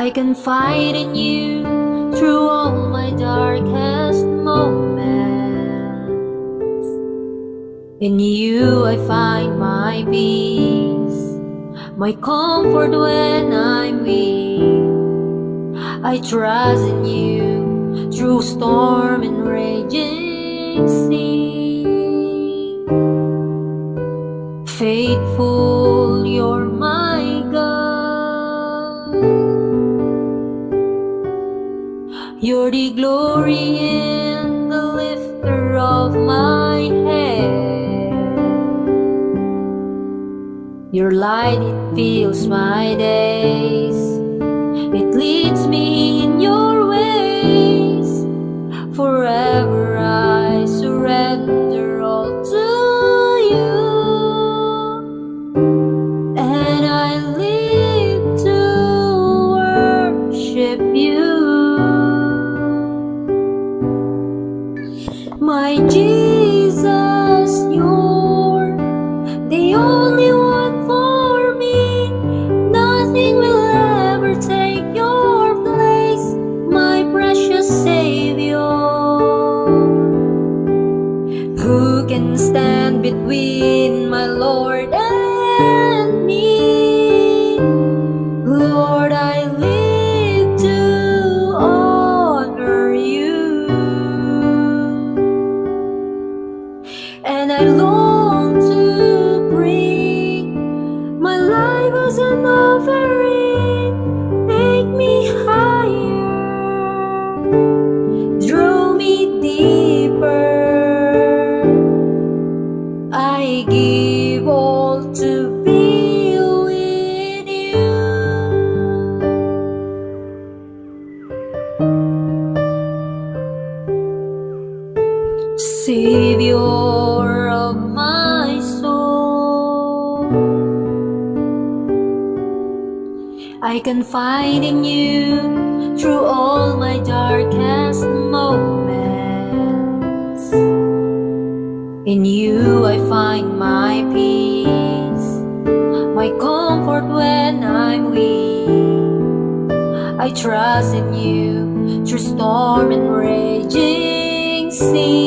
I confide in you through all my darkest moments. In you I find my peace, my comfort when I'm weak. I trust in you through storm and raging sea. Faithful, you're my God. You're the glory and the lifter of my head. Your light, it fills my days. It leads me in your ways. Forever I surrender all to you. And I live to worship you. My Jesus, you're the only one for me. Nothing will ever take your place, my precious Savior. Who can stand between my Lord and me? Lord, I live to honor you. And I long to bring my life as an offering. Make me higher, draw me deeper. I give all to be with you. Savior of my soul, I confide in you through all my darkest moments. In you I find my peace, my comfort when I'm weak. I trust in you through storm and raging sea.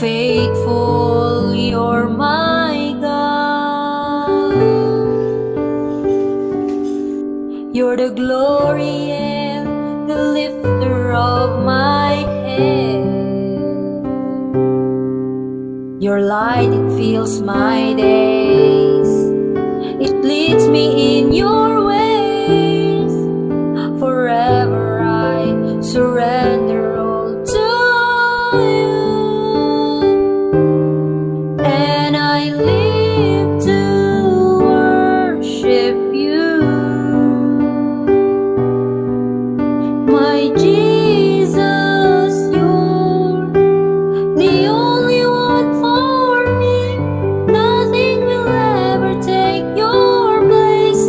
Faithful, you're my God. You're the glory and the lifter of my head. Your light, it fills my days. It leads me in your ways. Forever I surrender all to you. And I live to worship you. My Jesus, you're the only one for me. Nothing will ever take your place,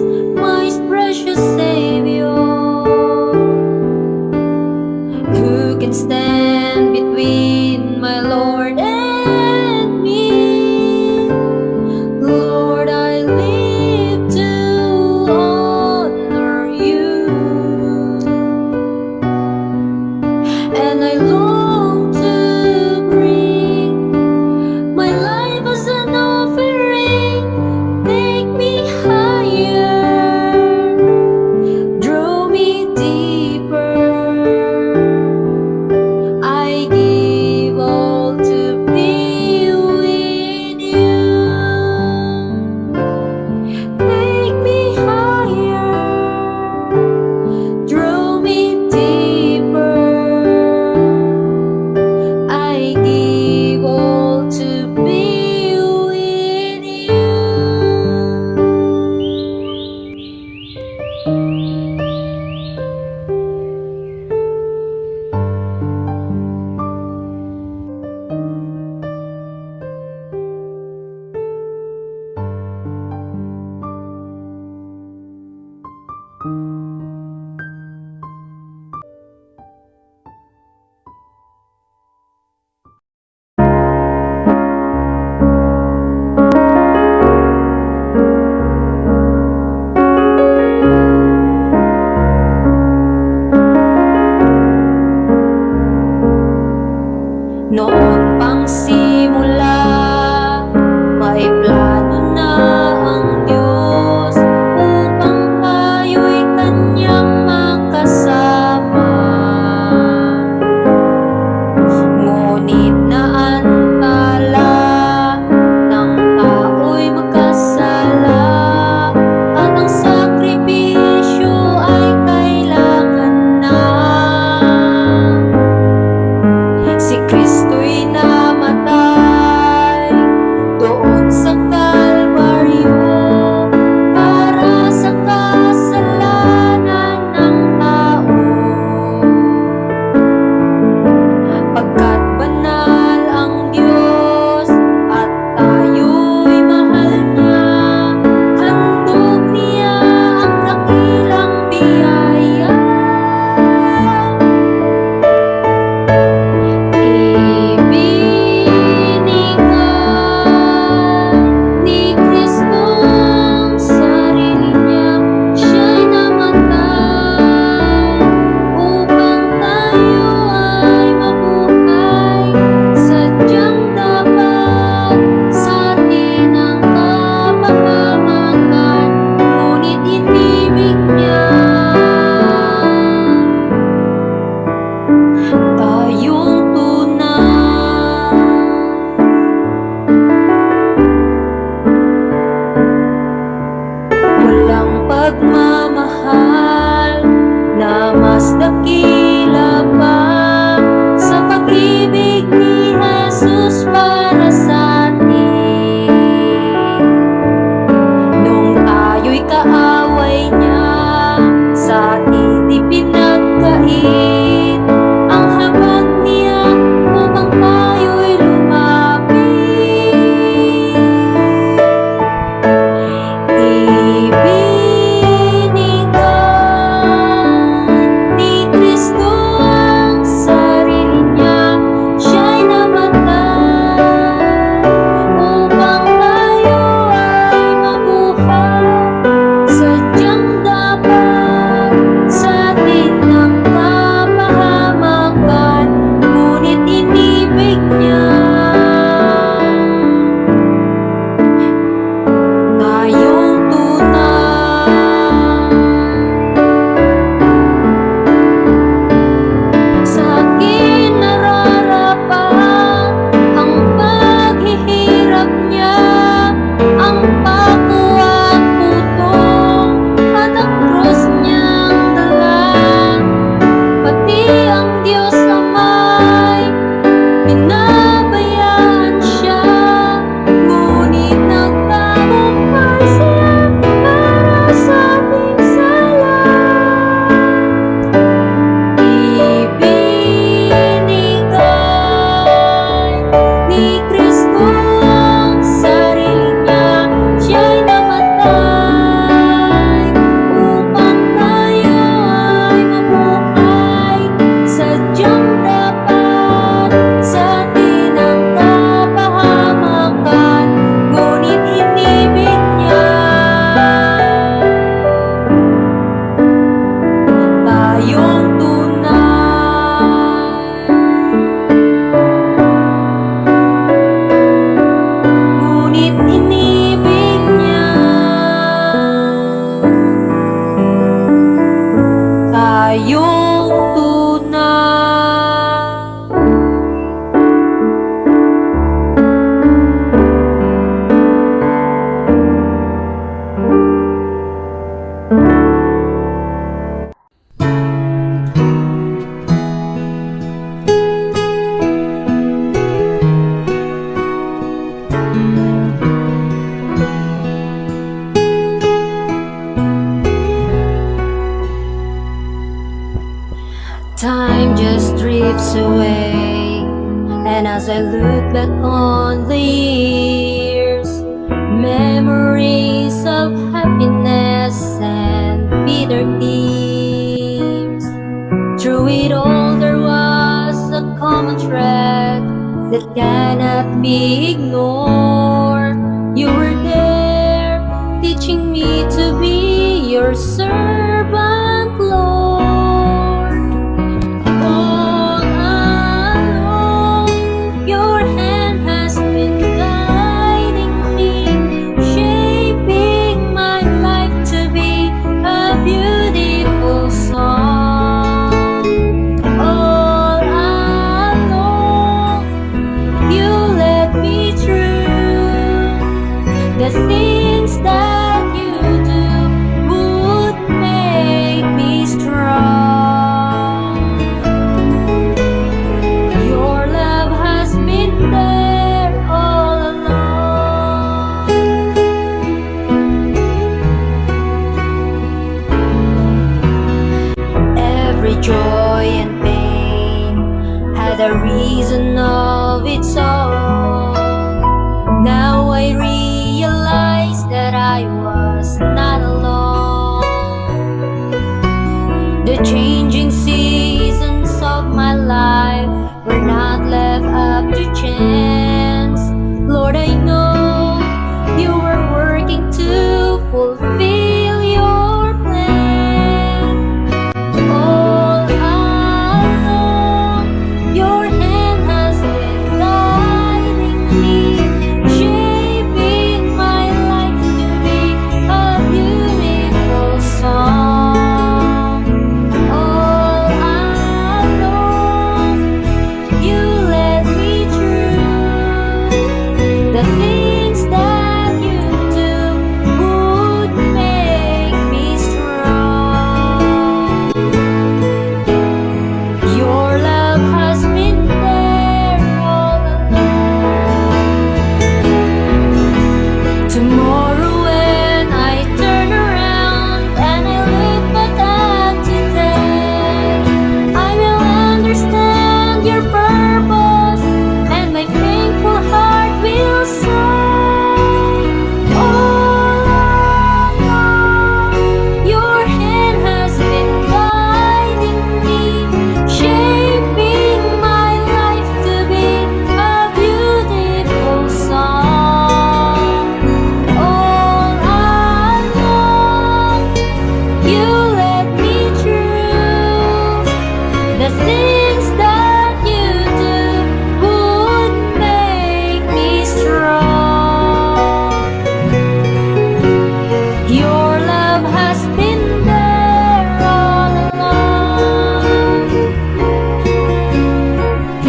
drifts away. And as I look back on the years, memories of happiness and bitter tears. Through it all there was a common thread that cannot be ignored. You were there, teaching me to be your servant, Lord. All along, your hand has been guiding me, shaping my life to be a beautiful song. All along, you led me through the things that you do would make me strong. Your love has been there all along. Every joy and pain had a reason of its own. Now I realize that I was not alone. The changing seasons of my life were not left up to chance. Lord, I know you were working to fulfill your plan. All along, your hand has been guiding me, shaping my life to be a beautiful song. All along, you led me through the things that you do would make me strong. Your love has been there all along. Tomorrow when I turn around and I look back at today, I will understand your purpose and my thankful heart will sing. All along, your hand has been guiding me, shaping my life to be a beautiful song. All along, you led me through the things that you do would make me strong. Your love has been there all along.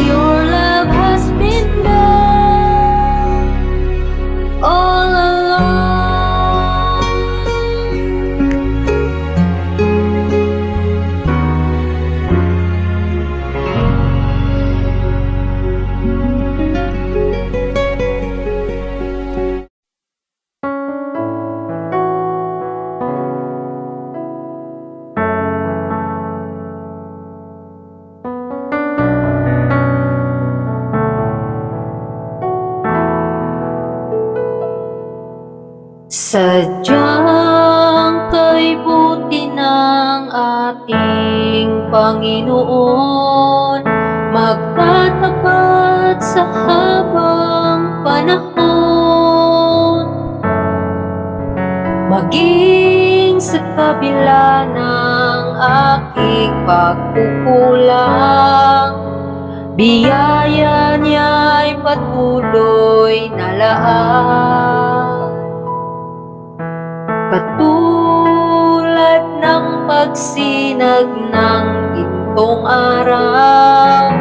Your love has been there all along. Sadyang kay buti ng ating Panginoon, magtatapat sa habang panahon. Maging sa kabila ng aking pagkukulang, biyaya niya'y patuloy na laan. Katulad ng pagsinag ng gintong araw,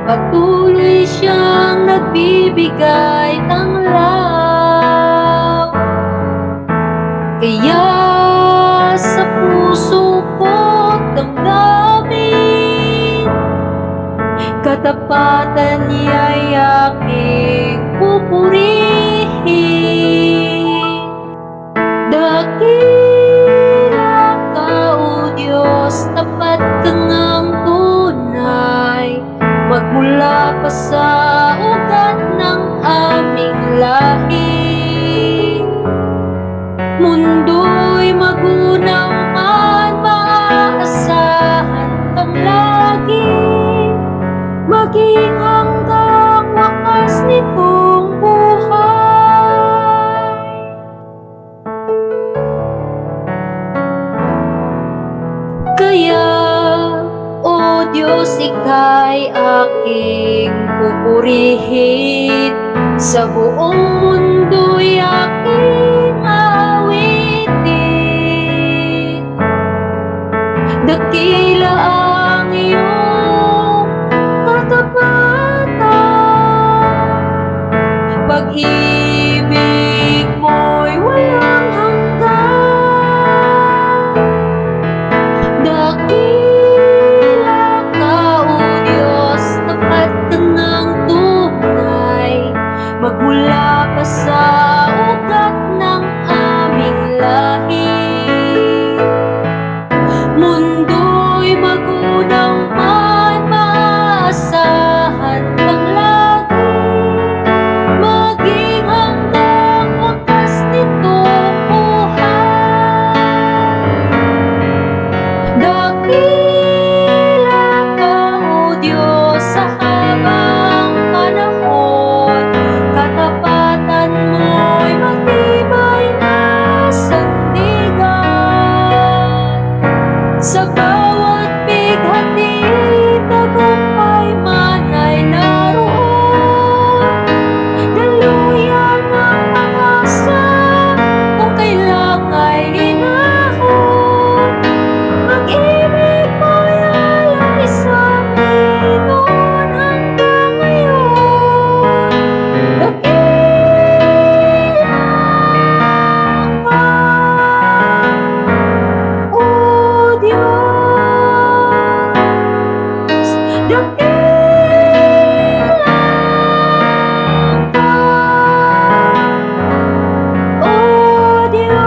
patuloy siyang nagbibigay tanglaw. Kaya sa puso ko't damdamin, katapatan niya'y aking pupurihin. Dakila ka, O Diyos, tapat ka ngang tunay, Sa buong mundo'y aking awitin. Dakila ang iyong katapatan, pag-ibig mo'y walang hanggan. Dakila ka, O Diyos, tapat ka ng tunay, magmula pa sa ugat ng aming lahi. Mundo'y magunaw man, maasahan kang lagi, maging hanggang wakas nitong buhay. Dakila ka, O Diyos, sa habang panahon, katapatan mo'y matibay na sandigan. Sa bawat bighati, tagumpay man ay naroon. Daluyan ang pag-asa, kung kailang ay hinahon. Pag-ibig mo'y alay sa amin noon hanggang ngayon. Dakila ka, O Diyos, dakila ka, O Diyos.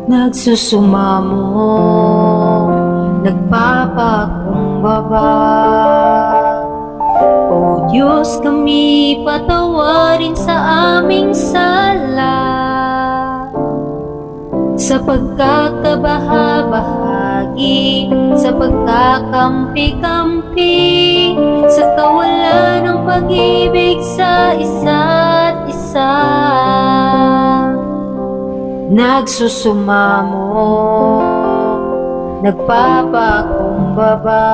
Nagsusumamo, nagpapakumbaba. O Diyos, kami patawarin sa aming sala, sa pagkakabaha-bahagi, sa pagkakampi-kampi, sa kawalan ng pag-ibig sa isa't isa. Nagsusumamo, nagpapakumbaba.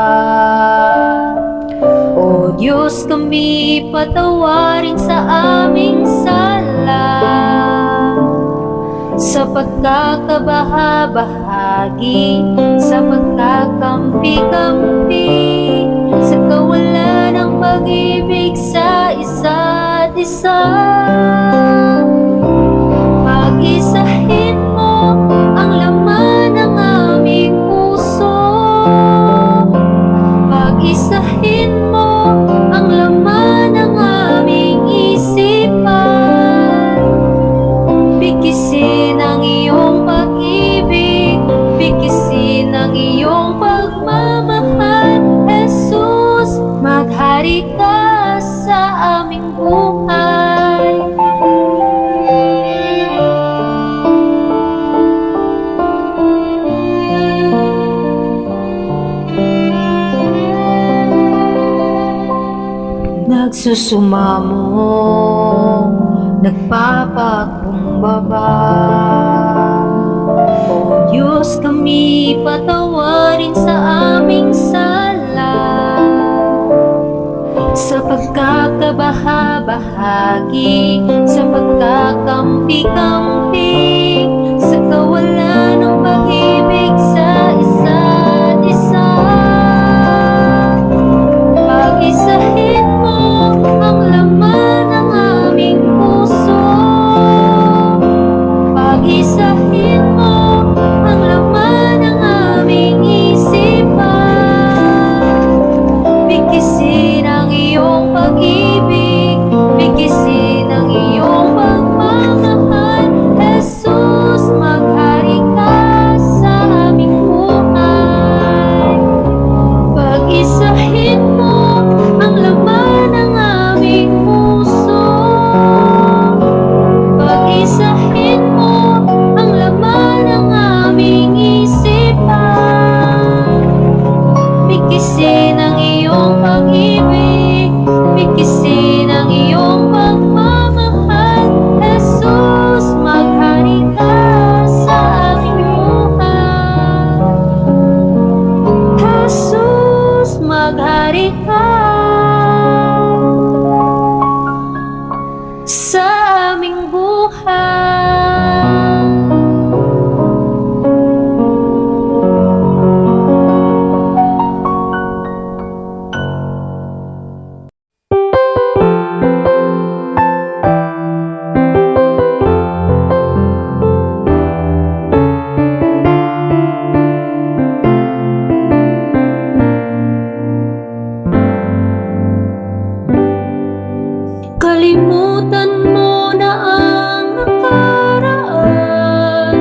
O Diyos, kami patawarin sa aming sala, sa pagkakabaha-bahagi, sa pagkakampi-kampi, sa kawalan ng pag-ibig sa isa't isa. Pag-isahin mo ang laman ng aming puso, pag-isahin mo ang laman ng aming isipan. Bikisin ang iyong pag-ibig, bikisin ang iyong pagmamahal. Jesus, maghari ka sa aming buhay. Nagsusumamo, nagpapakumbaba. O Diyos, kami patawarin sa aming sala, sa pagkakabaha-bahagi, sa pagkakampi-kampi, sa kawalan ng pag-ibig sa isa't isa. Pag-isahin mo ang laman ng aming puso, pag-isahin mo ang laman ng aming isipan. Bikisin ang iyong pag-ibig, bikisin ang iyong pagmamahal. Jesus, maghari ka sa aming buhay. Jesus, maghari ka sa aming buhay. Kalimutan mo na ang nakaraan,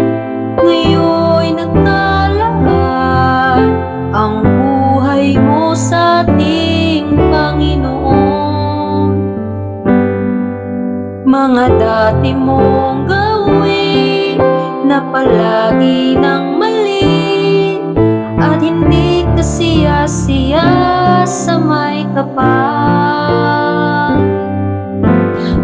ngayon'y nagkalaan ang buhay mo sa ating Panginoon. Mga dati mong gawin na palagi nang mali, at hindi ka siya sa may kapal.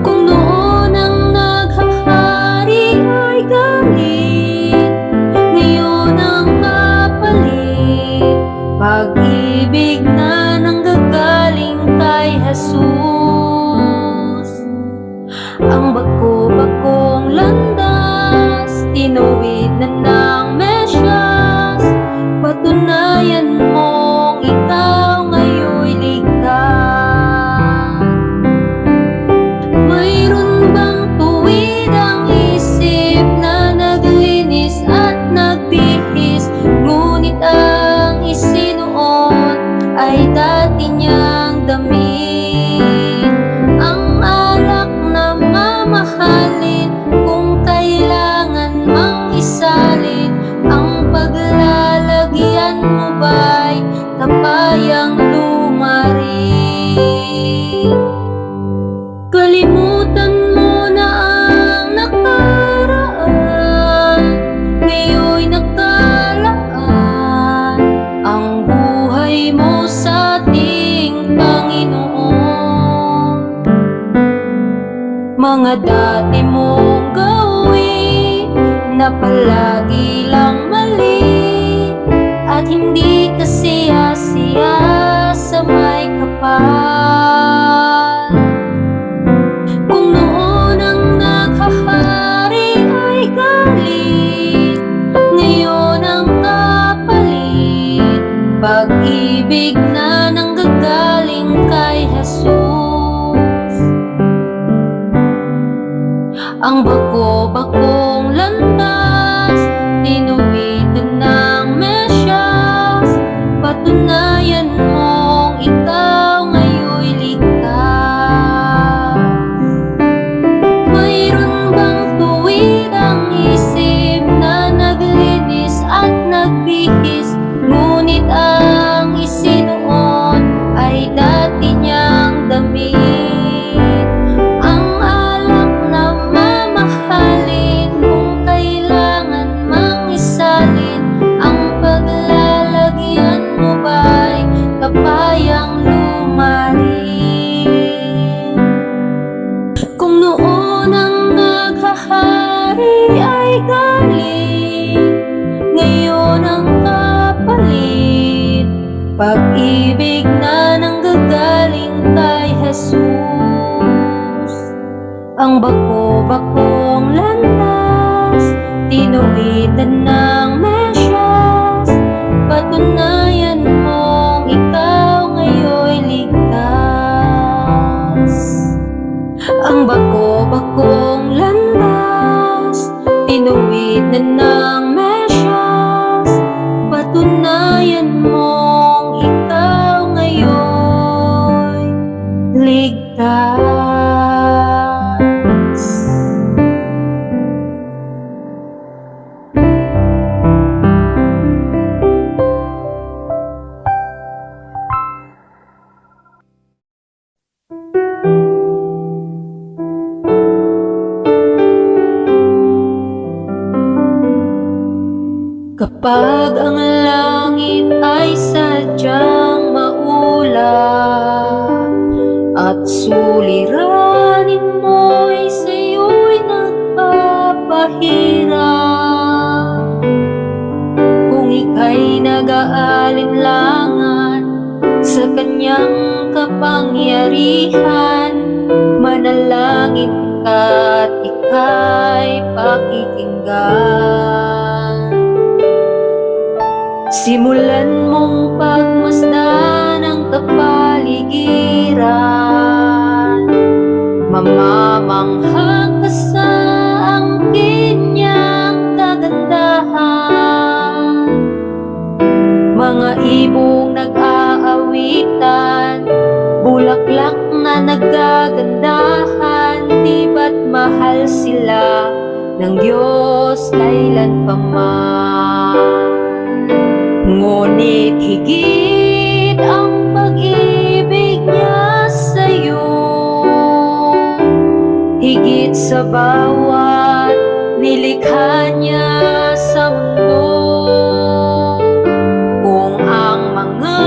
Kung noon ang naghahari ay galit, ngayon ang kapalit, pag-ibig na nanggagaling kay Jesus. Ang bako-bakong landas, tinuwid na ng Mesyas, patunayan mong ikaw ngayon'y ligtas. Mayroon bang tuwid ang isip na naglinis at nagbihis, ngunit ang isinuot ay dati niyang damit? Ang alak na mamahalin, kung kailangan mang isalin, ang paglalagyan mo ba'y tapayang lumarin? Kalimutan mo na ang nakaraan, ngayon'y nakalaan ang buhay mo sa ating Panginoon. Mga dati mong gawin na palagi lang mali, at hindi ka siya sa may kapal. Kung noon ang naghahari ay galit, ngayon ang kapalit, pag-ibig na nanggagaling kay Jesus. Ang bako-bakong landas, tinuwid ng Mesyas, patunayan mong ikaw ngayon'y ligtas. Mayroon bang tuwid ang isip na naglinis at nagbihis, ngunit ang isinuot ay dati niyang damit? Ang alak na mamahalin, kung kailangan mang isalin, ang paglalagyan mo ba'y kapayang lumarin? Kung noon ang naghahari ay galit, ngayon ang kapalit, pag-ibig na nanggagaling kay Jesus. Ang bako-bakong landas, tinuwidan ng Mesyas, patunayan mong ikaw ngayon'y ligtas. Ang bako-bakong landas, tinuwidan ng Mesyas, patunayan mong ikaw ngayon'y ligtas. ika'y pakikinggan. Simulan mong pagmasdan ang kapaligiran, mamamangha ka sa angkin niyang kagandahan. Mga ibong nag-aawitan, bulaklak na nagagandahan, di ba't mahal sila ng Diyos kailanpaman. Ngunit higit ang pag-ibig niya sa'yo, higit sa bawat nilikha niya sa mundo. Kung ang mga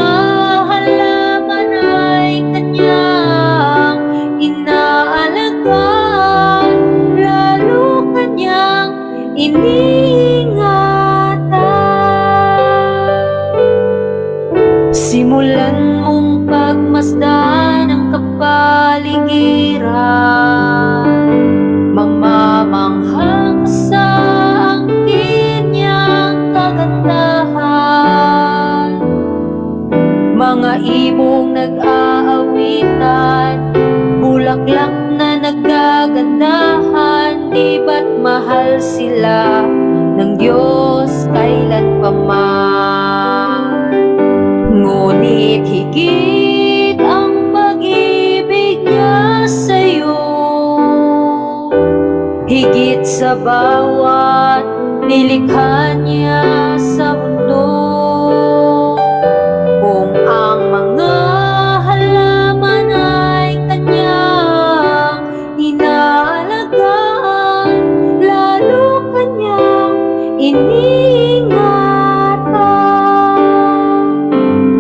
halaman ay kanyang inaalagaan, lalo kanyang iniingatan. Simulan mong pagmasdan ang kapaligiran, mamamangha ka sa angkin niyang kagandahan. Mga ibong nag-aawitan, bulaklak na nagagandahan, di ba't mahal sila ng Diyos kailanpaman. Ngunit higit ang pag-ibig niya sa'yo, higit sa bawat nilikha niya sa mundo. Kung ang mga halaman ay kanyang inaalagaan, lalo kanyang iniingatan.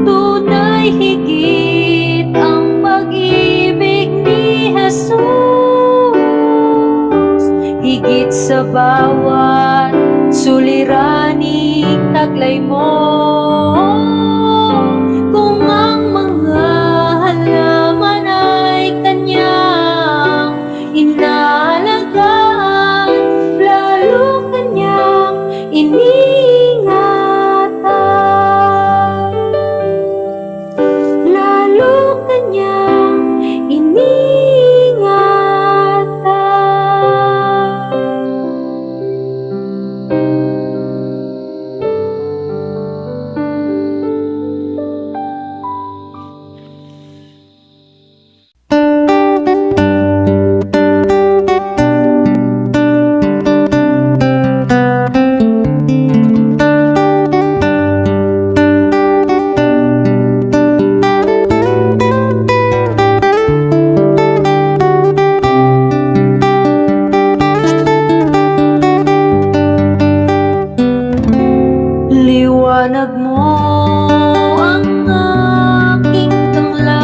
Tunay higit ang pag-ibig ni Jesus, higit sa bawat suliraning taglay mo. Kung ang mga halaman ay kanyang inaalagaan, lalo kanyang iniingatan, lalo kanyang liwanag mo ang aking tanglan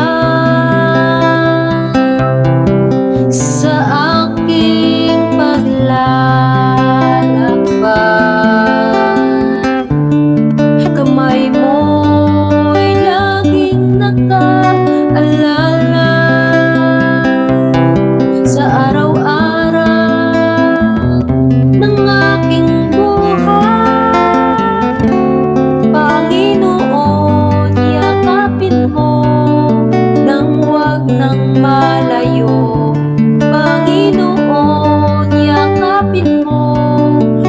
sa aking paglalakbay. Kamay mo'y laging nakaalala sa araw-araw ng aking buhay. Panginoon, yakapin mo nang wag nang malayo. Panginoon, yakapin mo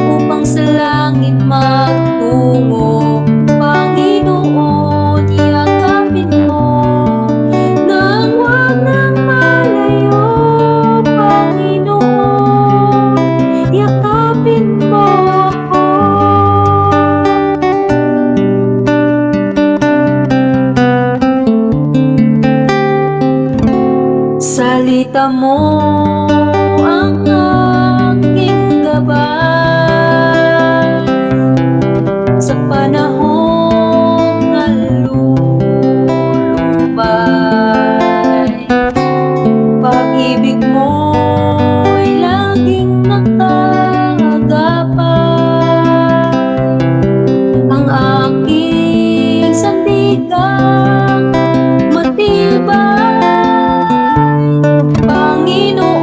upang sa langit magtungo. Panginoon, yakapin mo nang wag nang malayo. Panginoon, yakapin mo ako. Salita mo ang aking gabay sa panahong nalulumbay. Pag-ibig mo'y laging nakagapay. Ang aking sandigan matibay. Panginoon,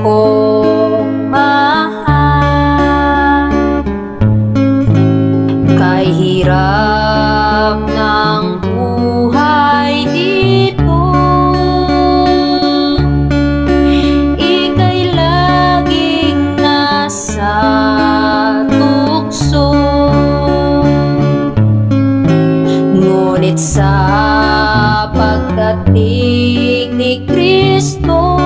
kong mahal. Kay hirap ng buhay dito, ika'y laging nasa tukso. Ngunit sa pagdating ni Kristo,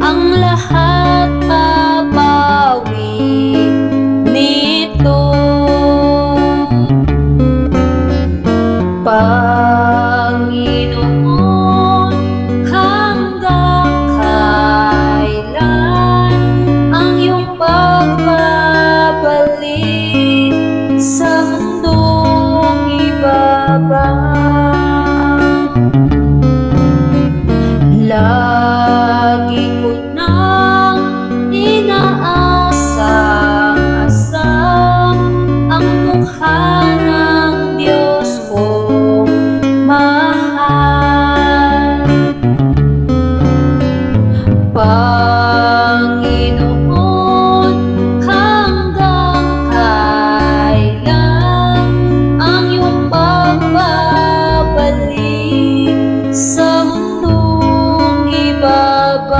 ang lahat mabawi nito. Panginoon, hanggang kailan ang iyong pagbabalik sa mundong ibabang? Lagi ko nang inaasang-asang ang mukha ng Diyos kong mahal. Panginoon, hanggang kailan ang iyong pagbabalik sa mundong ibabang?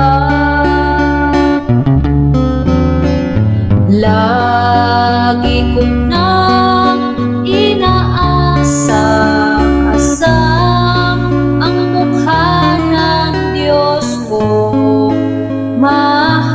Lagi ko nang inaasang-asang ang mukha ng Diyos kong mahal.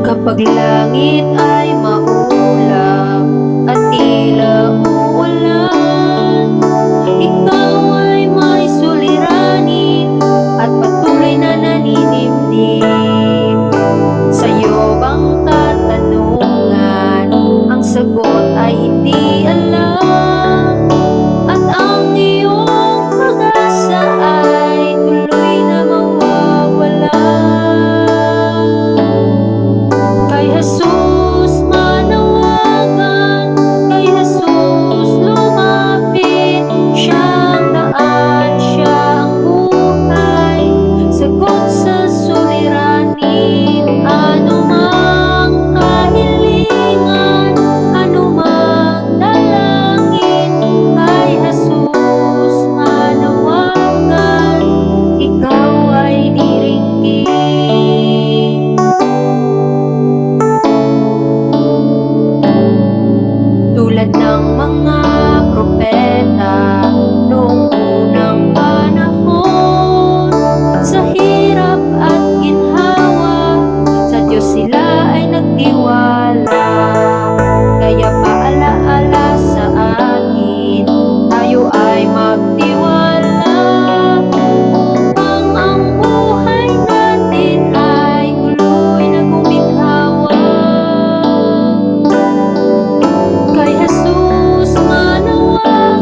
Kapag langit ay maulap at tila uulan, ikaw ay may suliranin at patuloy na naninimdim. Sa'yo bang katanungan, ang sagot ay hindi alam, at ang iyong pag-asa ay tuloy na mawawala. Kay Jesus manawagan, kay Jesus lumapit, siyang daan, siya ang buhay, sagot sa suliranin. Anumang kahilingan, anumang dalangin, kay Jesus manawagan, ikaw ay diringgin. Tulad ng mga propeta noong unang panahon, sa hirap at ginhawa, sa Diyos sila ay nagtiwala. Kaya paalaala sa atin, tayo ay magtiwala, upang ang buhay natin ay tuloy na guminhawa. Kay Jesus manawagan,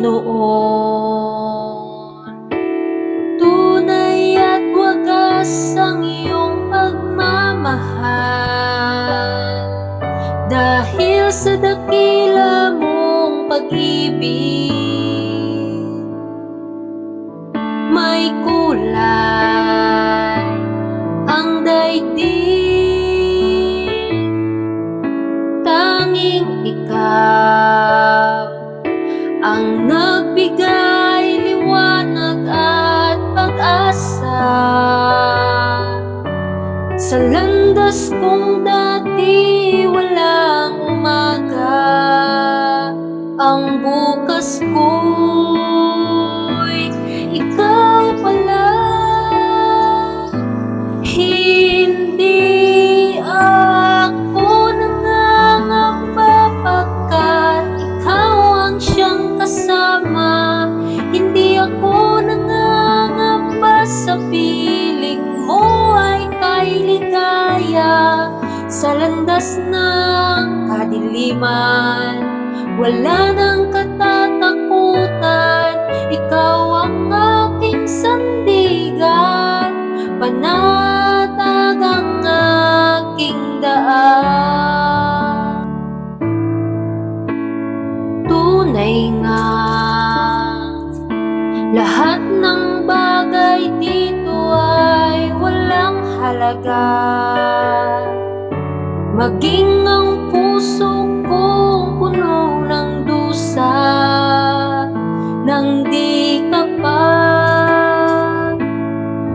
Panginoon. Tunay at wagas ang iyong pagmamahal, dahil sa dakila mong pag-ibig, may kulay ang daigdig. Tanging ikaw ang nagbigay liwanag at pag-asa sa landas kong dati walang umaga. Ang bukas ko'y ikaw pala. Hindi ako nangangamba pagkat ikaw ang siyang kasama. Hindi ako nangangamba sa piling mo ay kay ligaya. Sa landas ng kadiliman, wala nang katatakutan. Ikaw ang aking sandigan, panatag ang aking daan. Tunay nga, lahat ng bagay dito ay walang halaga. Maging ang puso kong puno ng dusa, nang di ka pa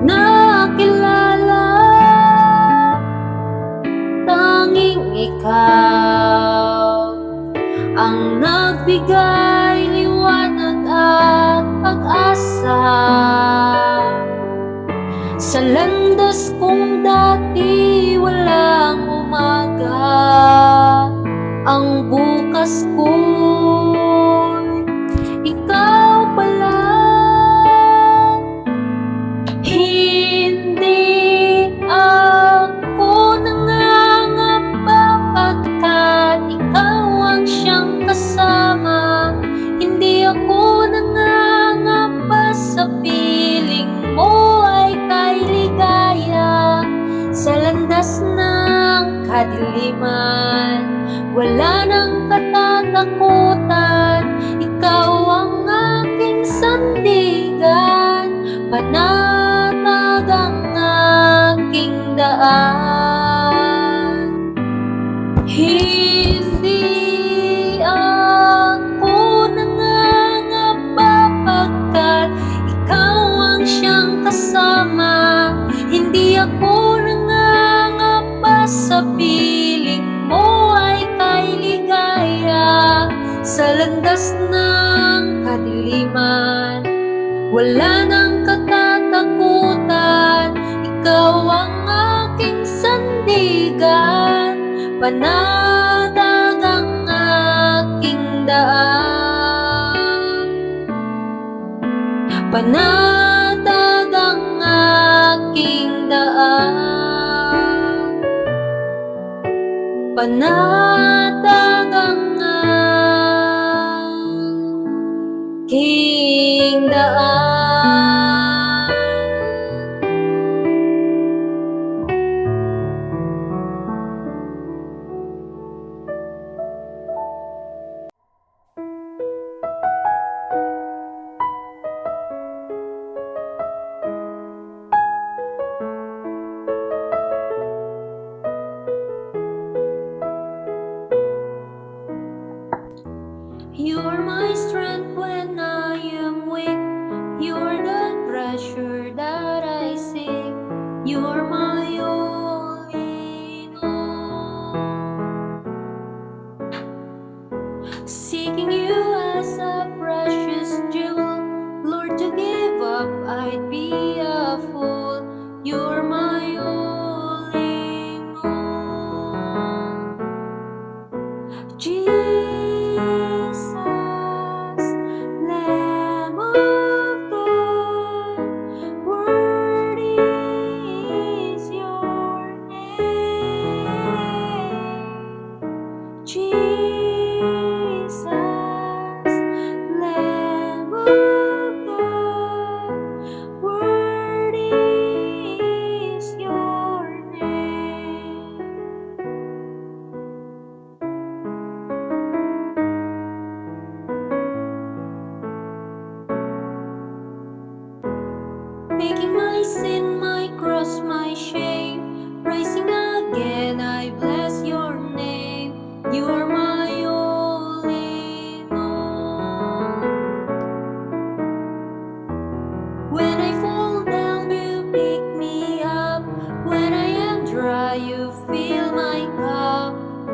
nakilala. Tanging ikaw ang nagbigay liwanag at pag-asa sa landas kong dati walang umaga. Ang bukas ko'y ikaw pala. Hindi ako nangangamba pagkat ikaw ang siyang kasama. Hindi ako nangangamba sa piling mo ay kay ligaya. Sa landas ng kadiliman, wala nang katatakutan. Ikaw ang aking sandigan, panatag ang aking daan. Hindi ako nangangamba pagkat ikaw ang siyang kasama. Hindi ako nangangamba sa piling mo ay kay ligaya. Sa landas ng kadiliman, wala nang katatakutan. Ikaw ang aking sandigan, panatag ang aking daan. Panatag ang aking daan. Panatag ang aking daan. You're my strength when I am weak. You're the treasure that I seek. You're my all in all. Seeking you as a precious jewel, Lord, to give up I'd be a fool. You're my all in all. Jesus, Lamb of God, worthy is your name. Jesus, Lamb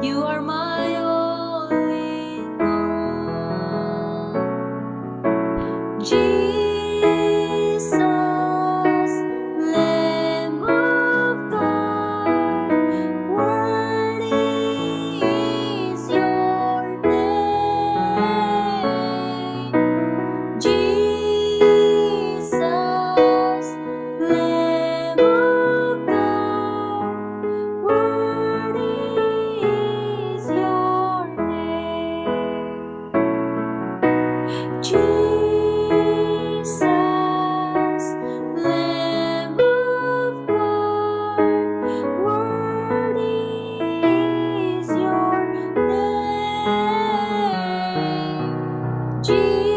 You are my all in all. Jesus, Lamb of God, worthy is your name. Jesus, Lamb of God, worthy is your name. Jesus, Lamb of God, worthy is your name. Jesus.